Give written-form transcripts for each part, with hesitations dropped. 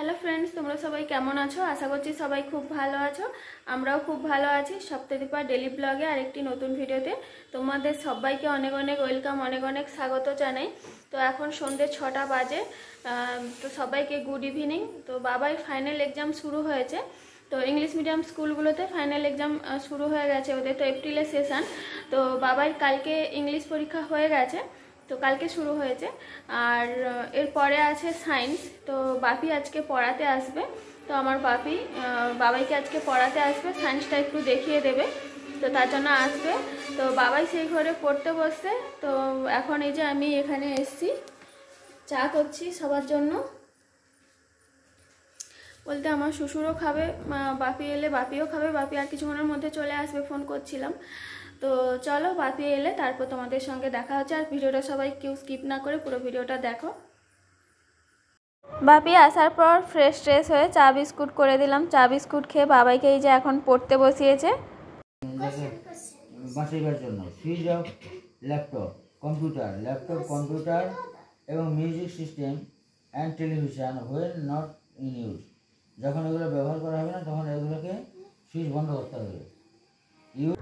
Hello friends, তোমরা সবাই কেমন আছো? আশা করছি সবাই খুব ভালো আছো। আমরাও খুব ভালো আছি। সপ্তাহদীপা ডেলি ব্লগে আরেকটি নতুন ভিডিওতে তোমাদের সবাইকে অনেক অনেক ওয়েলকাম, অনেক অনেক স্বাগত জানাই। তো এখন সন্ধ্যে 6টা বাজে। তো সবাইকে গুড ইভিনিং। তো বাবাই ফাইনাল এক্সাম শুরু হয়েছে। তো ইংলিশ মিডিয়াম স্কুলগুলোতে ফাইনাল এক্সাম শুরু হয়ে গেছে ওদের, তো এপ্রিলে সেশন। তো বাবাই কালকে ইংলিশ পরীক্ষা হয়ে গেছে, তো কালকে শুরু হয়েছে। আর এরপরে আছে সায়েন্স। তো বাপি আজকে পড়াতে আসবে। তো আমার বাবাইকে আজকে পড়াতে আসবে, সায়েন্সটা একটু দেখিয়ে দেবে, তো তার জন্য আসবে। তো বাবাই সেই ঘরে পড়তে বসছে। তো এখন এই যে আমি এখানে এসছি, চা করছি সবার জন্য। বলতে আমার শ্বশুরও খাবে, বাপি এলে বাপিও খাবে। বাপি আর কিছুক্ষণের মধ্যে চলে আসবে, ফোন করছিলাম। তো চলো, বাপি এলে তারপর তোমাদের সঙ্গে দেখা হচ্ছে। আর ভিডিওটা সবাই কেউ স্কিপ না করে পুরো ভিডিওটা দেখো। বাপি আসার পর ফ্রেশ ট্রেশ হয়ে চা বিস্কুট করে দিলাম। চা বিস্কুট খেয়ে বাবাইকে এই যে এখন পড়তে বসিয়েছে। বাঁচাইবার জন্য সুইচ অফ ল্যাপটপ কম্পিউটার এবং music system and television when not in use. যখন এগুলো ব্যবহার করা হবে না তখন এগুলোকে সুইচ বন্ধ করতে হবে।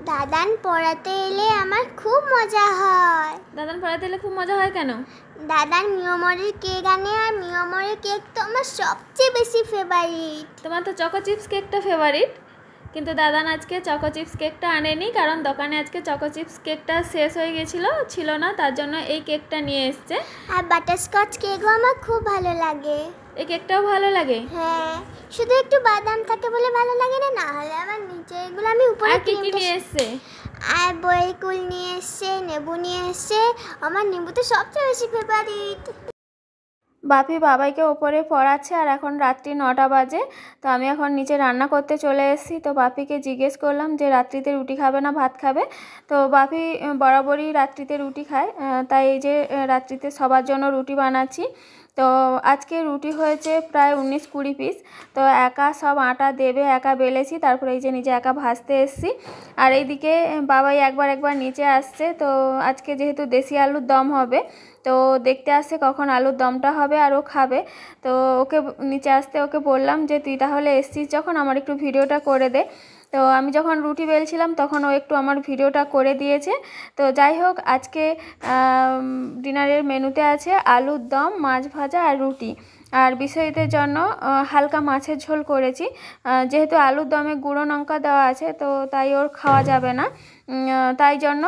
দাদান পড়াতে এলে আমার খুব মজা হয়। দাদান পড়াতে এলে খুব মজা হয় কেন? দাদার মিয়মরের কেক আনে, আর মিয়মরের কেক তো আমার সবচেয়ে বেশি ফেভারিট। তোমার তো চকো চিপস কেকটা ফেভারিট, কিন্তু দাদান আজকে চকো চিপস কেকটা আনেনি, কারণ দোকানে আজকে চকো চিপস কেকটা শেষ হয়ে ছিল না, তার জন্য এই কেকটা নিয়ে এসছে। আর বাটারস্কচ কেকও আমার খুব ভালো লাগে। এই কেকটাও ভালো লাগে? হ্যাঁ, শুধু একটু বাদাম থাকে বলে ভালো লাগে না, না হলে আমার নিচে এগুলো আমি উপরে। আর কি নিয়ে এসছে? আর বয়ের কুল নিয়ে এসছে, নেবু নিয়ে এসছে। আমার নেবু তো সবচেয়ে বেশি ফেভারিট। বাপি বাবাইকে ওপরে পড়াচ্ছে, আর এখন রাত্রি 9টা বাজে। তো আমি এখন নিচে রান্না করতে চলে এসেছি। তো বাপিকে জিজ্ঞেস করলাম যে রাত্রিতে রুটি খাবে না ভাত খাবে। তো বাপি বরাবরই রাত্রিতে রুটি খায়, তাই এই যে রাত্রিতে সবার জন্য রুটি বানাচ্ছি। তো আজকে রুটি হয়েছে প্রায় 19-20 পিস। তো একা সব আটা দেবে, একা বেলেছি, তারপরে এই যে নিজে একা ভাজতে এসেছি। আর এইদিকে বাবাই একবার নিচে আসছে। তো আজকে যেহেতু দেশি আলুর দম হবে, তো দেখতে আসছে কখন আলুর দমটা হবে আর ও খাবে। তো ওকে নিচে আসতে ওকে বললাম যে তুই তাহলে এসছিস যখন আমার একটু ভিডিওটা করে দে। তো আমি যখন রুটি বেলছিলাম তখন ও একটু আমার ভিডিওটা করে দিয়েছে। তো যাই হোক, আজকে ডিনারের মেনুতে আছে আলুর দম, মাছ ভাজা আর রুটি। আর বিষয়ীদের জন্য হালকা মাছের ঝোল করেছি। যেহেতু আলুর দমে গুঁড়ো লঙ্কা দেওয়া আছে, তো তাই ওর খাওয়া যাবে না। তাই জন্য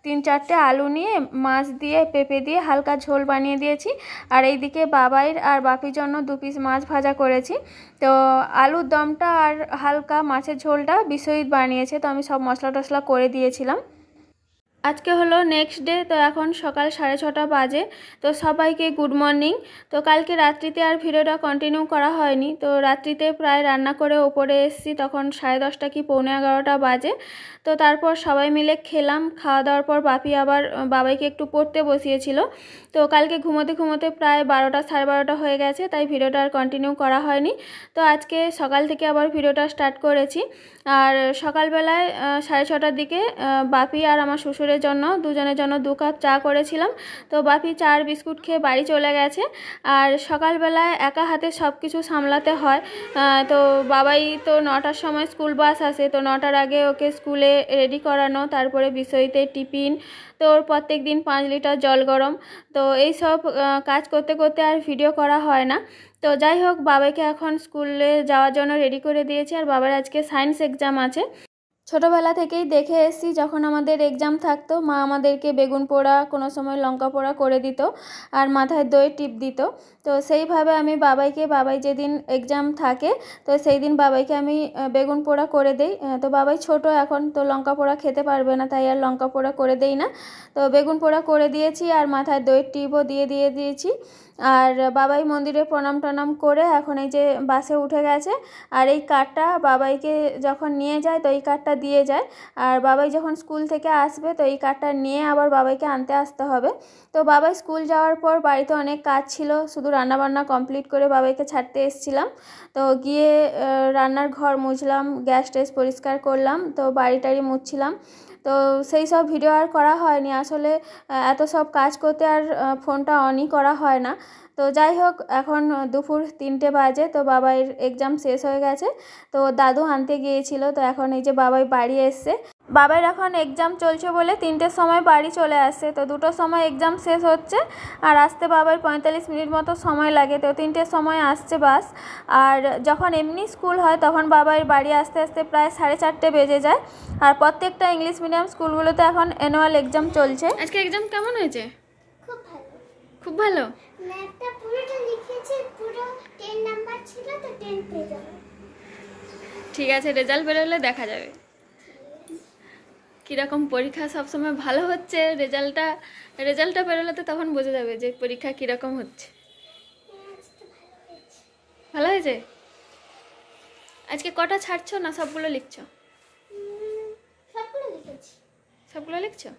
3-4টে আলু নিয়ে মাছ দিয়ে পেঁপে দিয়ে হালকা ঝোল বানিয়ে দিয়েছি। আর এইদিকে বাবাইয়ের আর বাপির জন্য 2 পিস মাছ ভাজা করেছি। তো আলুর দমটা আর হালকা মাছের ঝোলটা বিশ্বজিৎ বানিয়েছে, তো আমি সব মশলা টশলা করে দিয়েছিলাম। আজকে হলো নেক্সট ডে। তো এখন সকাল 6:30 বাজে। তো সবাইকে গুড মর্নিং। তো কালকে রাত্রিতে আর ভিডিওটা কন্টিনিউ করা হয়নি। তো রাত্রিতে প্রায় রান্না করে ওপরে এসেছি, তখন 10:30 কি 11:45 বাজে। তো তারপর সবাই মিলে খেলাম। খাওয়া দাওয়ার পর বাপি আবার বাবাইকে একটু পড়তে বসিয়েছিল। তো কালকে ঘুমোতে প্রায় 12টা 12:30 হয়ে গেছে, তাই ভিডিওটা আর কন্টিনিউ করা হয়নি। তো আজকে সকাল থেকে আবার ভিডিওটা স্টার্ট করেছি। আর সকালবেলায় 6:30টার দিকে বাপি আর আমার শ্বশুরের জন্য দুজনের জন্য 2 কাপ চা করেছিলাম। তো বাপি চা আর বিস্কুট খেয়ে বাড়ি চলে গেছে। আর সকালবেলায় একা হাতে সব কিছু সামলাতে হয়। তো বাবাই তো 9টার সময় স্কুল বাস আসে, তো 9টার আগে ওকে স্কুলে রেডি করানো, তারপরে বিষয়তে টিফিন, তো ওর প্রত্যেক দিন 5 লিটার জল গরম। তো এই সব কাজ করতে করতে আর ভিডিও করা হয় না। তো যাই হোক, বাবাইকে এখন স্কুলে যাওয়ার জন্য রেডি করে দিয়েছি। আর বাবার আজকে সায়েন্স এক্সাম আছে। ছোটোবেলা থেকেই দেখে এসেছি, যখন আমাদের এক্সাম থাকতো মা আমাদেরকে বেগুন পোড়া, কোনো সময় লঙ্কা পোড়া করে দিত, আর মাথায় দই টিপ দিত। তো সেইভাবে আমি বাবাই যেদিন এক্সাম থাকে, তো সেই দিন বাবাইকে আমি বেগুন পোড়া করে দেই। তো বাবাই ছোট এখন, তো লঙ্কা পোড়া খেতে পারবে না, তাই আর লঙ্কা পোড়া করে দেই না। তো বেগুন পোড়া করে দিয়েছি, আর মাথায় দইয়ের টিপও দিয়েছি। আর বাবাই মন্দিরে প্রণাম টনাম করে এখন এই যে বাসে উঠে গেছে। আর এই কার্ডটা বাবাইকে যখন নিয়ে যায়, তো এই কার্ডটা দিয়ে যায়। আর বাবাই যখন স্কুল থেকে আসবে, তো এই কার্ডটা নিয়ে আবার বাবাইকে আনতে আসতে হবে। তো বাবাই স্কুল যাওয়ার পর বাড়িতে অনেক কাজ ছিল, শুধু রান্নাবান্না কমপ্লিট করে বাবাইকে ছাড়তে এসেছিলাম। তো গিয়ে রান্নার ঘর মুছলাম, গ্যাস ট্যাস পরিষ্কার করলাম, তো বাড়ি টাড়ি মুছছিলাম। তো সেই সব ভিডিও আর করা হয়নি আসলে। এত সব কাজ করতে আর ফোনটা অনই করা হয় না। তো যাই হোক, এখন দুপুর 3টে বাজে, তো বাবাইয়ের এক্সাম শেষ হয়ে গেছে, তো দাদু আনতে গিয়েছিল। তো এখন এই যে বাবাই বাড়ি এসছে। বাবাইয়ের এখন এক্সাম চলছে বলে 3টের সময় বাড়ি চলে আসছে। তো 2টোর সময় এক্সাম শেষ হচ্ছে আর আসতে বাবাইয়ের 45 মিনিট মতো সময় লাগে। তো 3টের সময় আসছে বাস। আর যখন এমনি স্কুল হয় তখন বাবাইয়ের বাড়ি আসতে আসতে প্রায় 4:30 বেজে যায়। আর প্রত্যেকটা ইংলিশ মিডিয়াম স্কুলগুলোতে এখন অ্যানুয়াল এক্সাম চলছে। আজকে এক্সাম কেমন হয়েছে? খুব ভালো। খুব ভালো। ম্যাথটা পুরোটা লিখেছি, পুরো 10 নাম্বার ছিল, তো 10 পেয়ে যাবে। ঠিক আছে, রেজাল্ট বেরোলে দেখা যাবে কীরকম পরীক্ষা। সবসময় ভালো হচ্ছে, রেজাল্টটা বেরোলে তো তখন বোঝা যাবে যে পরীক্ষা কীরকম হচ্ছে। ভালো হয়েছে। আজকে কটা ছাড়ছো না সবগুলো লিখছো? সবগুলো লিখেছি। সবগুলো লিখছো?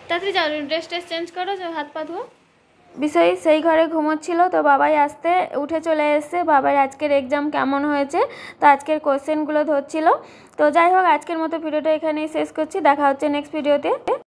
তাড়াতাড়ি যাও, ড্রেস চেঞ্জ করো, হাত পা ধোও। বিষয় সেই ঘরে ঘুমোচ্ছিল, তো বাবাই আসতে উঠে চলে এসছে। বাবার আজকের এক্সাম কেমন হয়েছে, তো আজকের কোশ্চেনগুলো ধরছিল। তো যাই হোক, আজকের মতো ভিডিওটা এখানেই শেষ করছি। দেখা হচ্ছে নেক্সট ভিডিওতে।